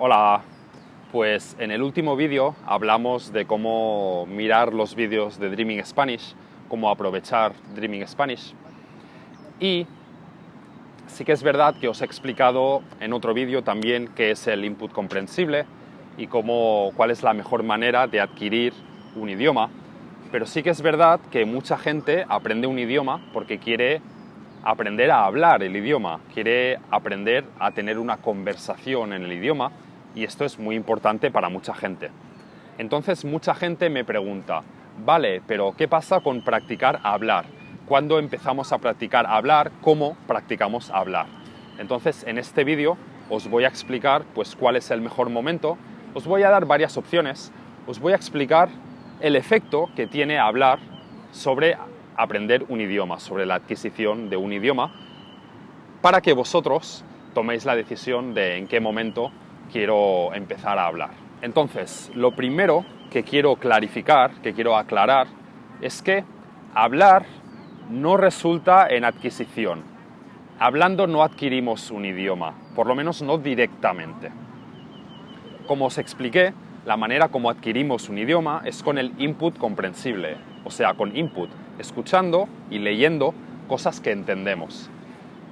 Hola, pues en el último vídeo hablamos de cómo mirar los vídeos de Dreaming Spanish, cómo aprovechar Dreaming Spanish. Y sí que es verdad que os he explicado en otro vídeo también qué es el input comprensible y cuál es la mejor manera de adquirir un idioma. Pero sí que es verdad que mucha gente aprende un idioma porque quiere aprender a hablar el idioma, quiere aprender a tener una conversación en el idioma, y esto es muy importante para mucha gente. Entonces mucha gente me pregunta, vale, pero ¿qué pasa con practicar hablar? ¿Cuándo empezamos a practicar hablar? ¿Cómo practicamos hablar? Entonces en este vídeo os voy a explicar pues cuál es el mejor momento, os voy a dar varias opciones, os voy a explicar el efecto que tiene hablar sobre aprender un idioma, sobre la adquisición de un idioma, para que vosotros toméis la decisión de en qué momento quiero empezar a hablar. Entonces, lo primero que quiero clarificar, que quiero aclarar, es que hablar no resulta en adquisición. Hablando no adquirimos un idioma, por lo menos no directamente. Como os expliqué, la manera como adquirimos un idioma es con el input comprensible, o sea, con input, escuchando y leyendo cosas que entendemos.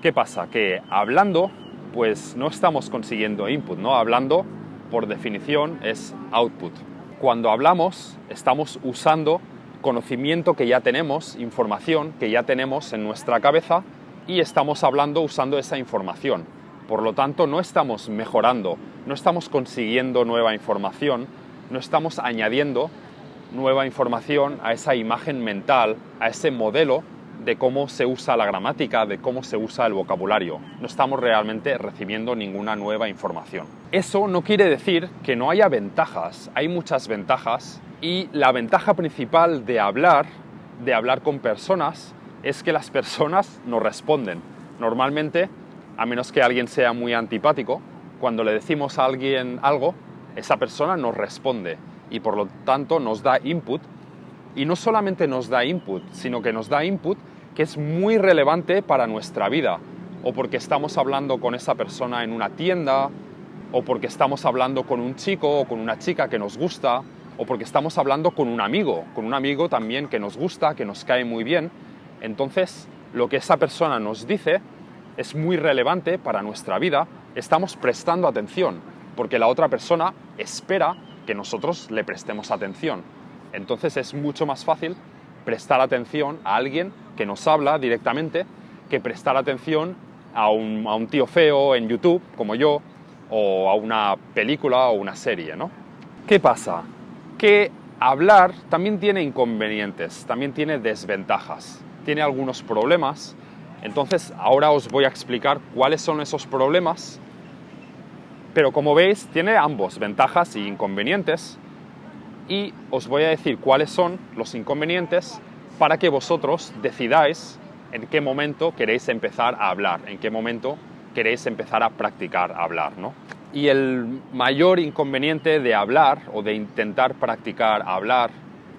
¿Qué pasa? Que hablando, pues no estamos consiguiendo input, ¿no? Hablando, por definición, es output. Cuando hablamos, estamos usando conocimiento que ya tenemos, información que ya tenemos en nuestra cabeza, y estamos hablando usando esa información. Por lo tanto, no estamos mejorando, no estamos consiguiendo nueva información, no estamos añadiendo nueva información a esa imagen mental, a ese modelo de cómo se usa la gramática, de cómo se usa el vocabulario. No estamos realmente recibiendo ninguna nueva información. Eso no quiere decir que no haya ventajas, hay muchas ventajas, y la ventaja principal de hablar con personas, es que las personas nos responden. Normalmente, a menos que alguien sea muy antipático, cuando le decimos a alguien algo, esa persona nos responde y por lo tanto nos da input. Y no solamente nos da input, sino que nos da input que es muy relevante para nuestra vida, o porque estamos hablando con esa persona en una tienda, o porque estamos hablando con un chico o con una chica que nos gusta, o porque estamos hablando con un amigo también que nos gusta, que nos cae muy bien. Entonces, lo que esa persona nos dice es muy relevante para nuestra vida, estamos prestando atención, porque la otra persona espera que nosotros le prestemos atención. Entonces es mucho más fácil prestar atención a alguien que nos habla directamente que prestar atención a un tío feo en YouTube, como yo, o a una película o una serie, ¿no? ¿Qué pasa? Que hablar también tiene inconvenientes, también tiene desventajas, tiene algunos problemas. Entonces ahora os voy a explicar cuáles son esos problemas, pero como veis tiene ambos, ventajas y inconvenientes, y os voy a decir cuáles son los inconvenientes para que vosotros decidáis en qué momento queréis empezar a hablar, en qué momento queréis empezar a practicar hablar, ¿no? Y el mayor inconveniente de hablar o de intentar practicar hablar,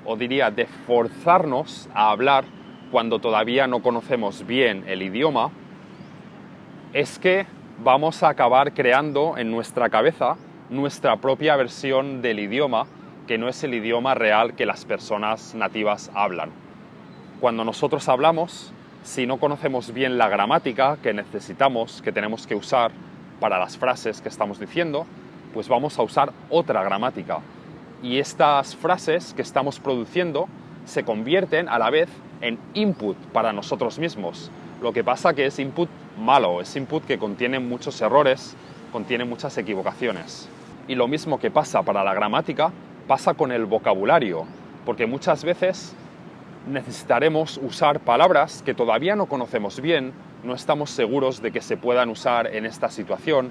o diría de forzarnos a hablar cuando todavía no conocemos bien el idioma, es que vamos a acabar creando en nuestra cabeza nuestra propia versión del idioma, que no es el idioma real que las personas nativas hablan. Cuando nosotros hablamos, si no conocemos bien la gramática que necesitamos, que tenemos que usar para las frases que estamos diciendo, pues vamos a usar otra gramática. Y estas frases que estamos produciendo se convierten a la vez en input para nosotros mismos. Lo que pasa que es input malo, es input que contiene muchos errores, contiene muchas equivocaciones. Y lo mismo que pasa para la gramática, pasa con el vocabulario, porque muchas veces necesitaremos usar palabras que todavía no conocemos bien, no estamos seguros de que se puedan usar en esta situación,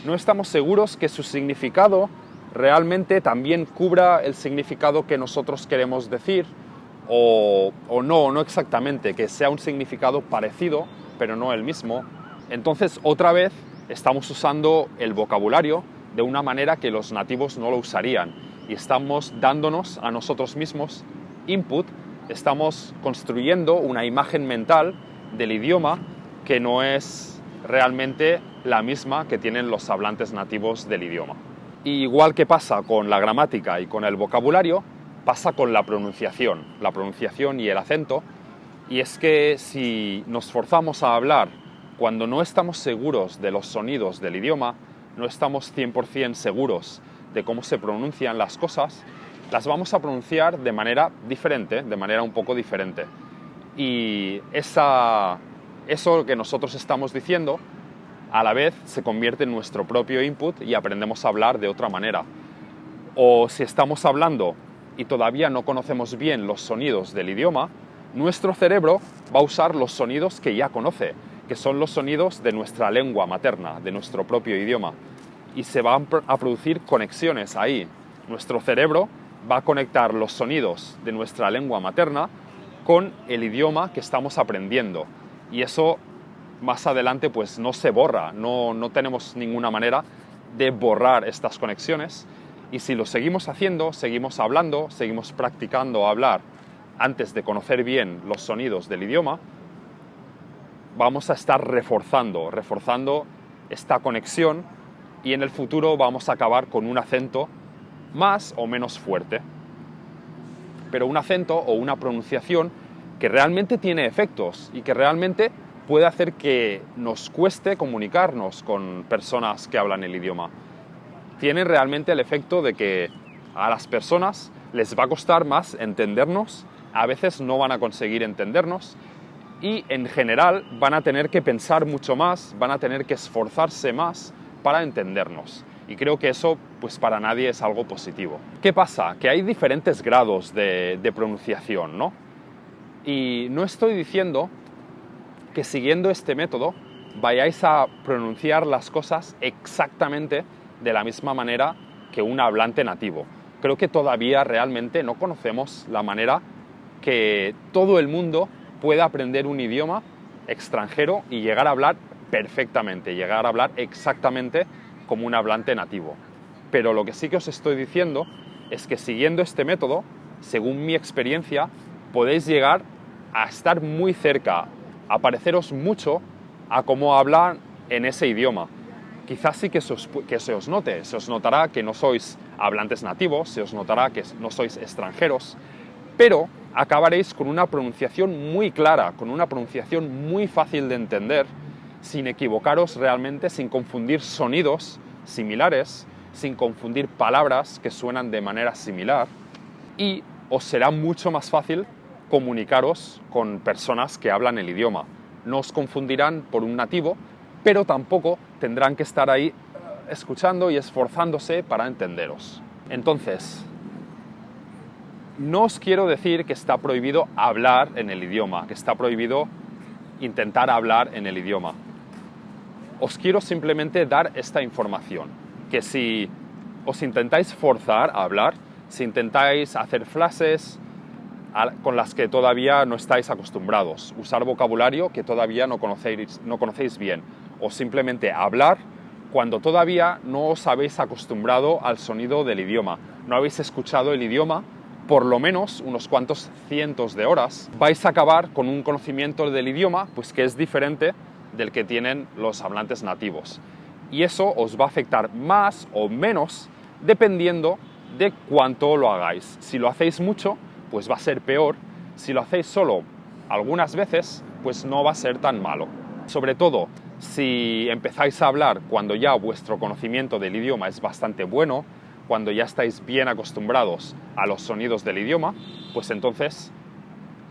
no estamos seguros que su significado realmente también cubra el significado que nosotros queremos decir, o no exactamente, que sea un significado parecido, pero no el mismo. Entonces, otra vez, estamos usando el vocabulario de una manera que los nativos no lo usarían, y estamos dándonos a nosotros mismos input, estamos construyendo una imagen mental del idioma que no es realmente la misma que tienen los hablantes nativos del idioma. Y igual que pasa con la gramática y con el vocabulario, pasa con la pronunciación y el acento. Y es que si nos forzamos a hablar cuando no estamos seguros de los sonidos del idioma, no estamos 100% seguros de cómo se pronuncian las cosas, las vamos a pronunciar de manera diferente, de manera un poco diferente. Y eso que nosotros estamos diciendo, a la vez se convierte en nuestro propio input y aprendemos a hablar de otra manera. O si estamos hablando y todavía no conocemos bien los sonidos del idioma, nuestro cerebro va a usar los sonidos que ya conoce, que son los sonidos de nuestra lengua materna, de nuestro propio idioma. Y se van a producir conexiones ahí. Nuestro cerebro va a conectar los sonidos de nuestra lengua materna con el idioma que estamos aprendiendo. Y eso más adelante pues no se borra, no tenemos ninguna manera de borrar estas conexiones. Y si lo seguimos haciendo, seguimos hablando, seguimos practicando hablar antes de conocer bien los sonidos del idioma, vamos a estar reforzando esta conexión y en el futuro vamos a acabar con un acento más o menos fuerte. Pero un acento o una pronunciación que realmente tiene efectos y que realmente puede hacer que nos cueste comunicarnos con personas que hablan el idioma. Tiene realmente el efecto de que a las personas les va a costar más entendernos, a veces no van a conseguir entendernos y en general van a tener que pensar mucho más, van a tener que esforzarse más para entendernos. Y creo que eso pues para nadie es algo positivo. ¿Qué pasa? Que hay diferentes grados de pronunciación, ¿no? Y no estoy diciendo que siguiendo este método vayáis a pronunciar las cosas exactamente de la misma manera que un hablante nativo. Creo que todavía realmente no conocemos la manera que todo el mundo pueda aprender un idioma extranjero y llegar a hablar perfectamente, llegar a hablar exactamente como un hablante nativo. Pero lo que sí que os estoy diciendo es que siguiendo este método, según mi experiencia, podéis llegar a estar muy cerca, a pareceros mucho a cómo hablan en ese idioma. Quizás sí que se os note, se os notará que no sois hablantes nativos, se os notará que no sois extranjeros, pero acabaréis con una pronunciación muy clara, con una pronunciación muy fácil de entender, sin equivocaros realmente, sin confundir sonidos similares, sin confundir palabras que suenan de manera similar, y os será mucho más fácil comunicaros con personas que hablan el idioma. No os confundirán por un nativo, pero tampoco tendrán que estar ahí escuchando y esforzándose para entenderos. Entonces, no os quiero decir que está prohibido hablar en el idioma, que está prohibido intentar hablar en el idioma. Os quiero simplemente dar esta información, que si os intentáis forzar a hablar, si intentáis hacer frases con las que todavía no estáis acostumbrados, usar vocabulario que todavía no conocéis bien, o simplemente hablar cuando todavía no os habéis acostumbrado al sonido del idioma, no habéis escuchado el idioma por lo menos unos cuantos cientos de horas, vais a acabar con un conocimiento del idioma pues que es diferente del que tienen los hablantes nativos. Y eso os va a afectar más o menos dependiendo de cuánto lo hagáis. Si lo hacéis mucho, pues va a ser peor. Si lo hacéis solo algunas veces, pues no va a ser tan malo. Sobre todo, si empezáis a hablar cuando ya vuestro conocimiento del idioma es bastante bueno, cuando ya estáis bien acostumbrados a los sonidos del idioma, pues entonces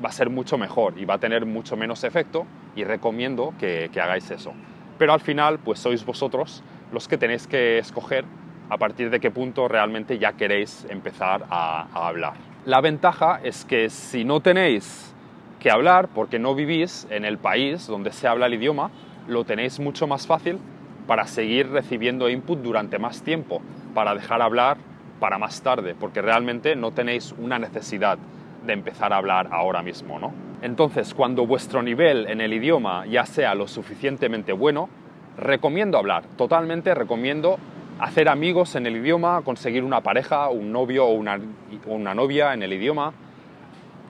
va a ser mucho mejor y va a tener mucho menos efecto y recomiendo que hagáis eso. Pero al final, pues sois vosotros los que tenéis que escoger a partir de qué punto realmente ya queréis empezar a hablar. La ventaja es que si no tenéis que hablar porque no vivís en el país donde se habla el idioma, lo tenéis mucho más fácil para seguir recibiendo input durante más tiempo, para dejar hablar para más tarde, porque realmente no tenéis una necesidad de empezar a hablar ahora mismo, ¿no? Entonces, cuando vuestro nivel en el idioma ya sea lo suficientemente bueno, recomiendo hablar, totalmente recomiendo hacer amigos en el idioma, conseguir una pareja, un novio o una novia en el idioma,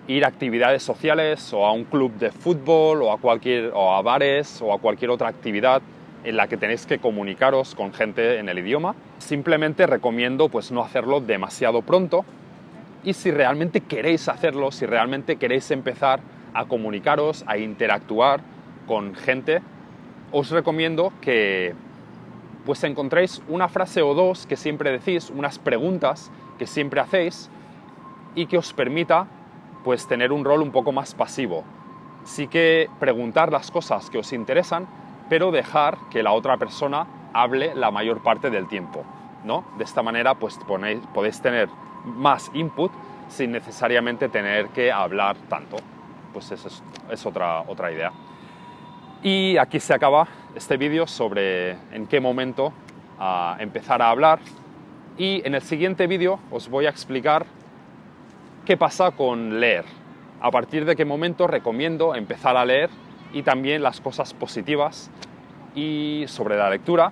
ir a actividades sociales o a un club de fútbol o a bares o a cualquier otra actividad en la que tenéis que comunicaros con gente en el idioma simplemente recomiendo pues no hacerlo demasiado pronto, y si realmente queréis hacerlo, si realmente queréis empezar a comunicaros, a interactuar con gente, os recomiendo que pues encontréis una frase o dos que siempre decís, unas preguntas que siempre hacéis y que os permita pues tener un rol un poco más pasivo. Sí que preguntar las cosas que os interesan, pero dejar que la otra persona hable la mayor parte del tiempo, ¿no? De esta manera pues podéis tener más input sin necesariamente tener que hablar tanto. Pues esa es otra idea. Y aquí se acaba este vídeo sobre en qué momento empezar a hablar, y en el siguiente vídeo os voy a explicar qué pasa con leer, a partir de qué momento recomiendo empezar a leer, y también las cosas positivas y sobre la lectura,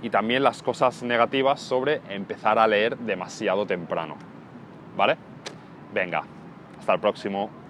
y también las cosas negativas sobre empezar a leer demasiado temprano. ¿Vale? Venga, hasta el próximo.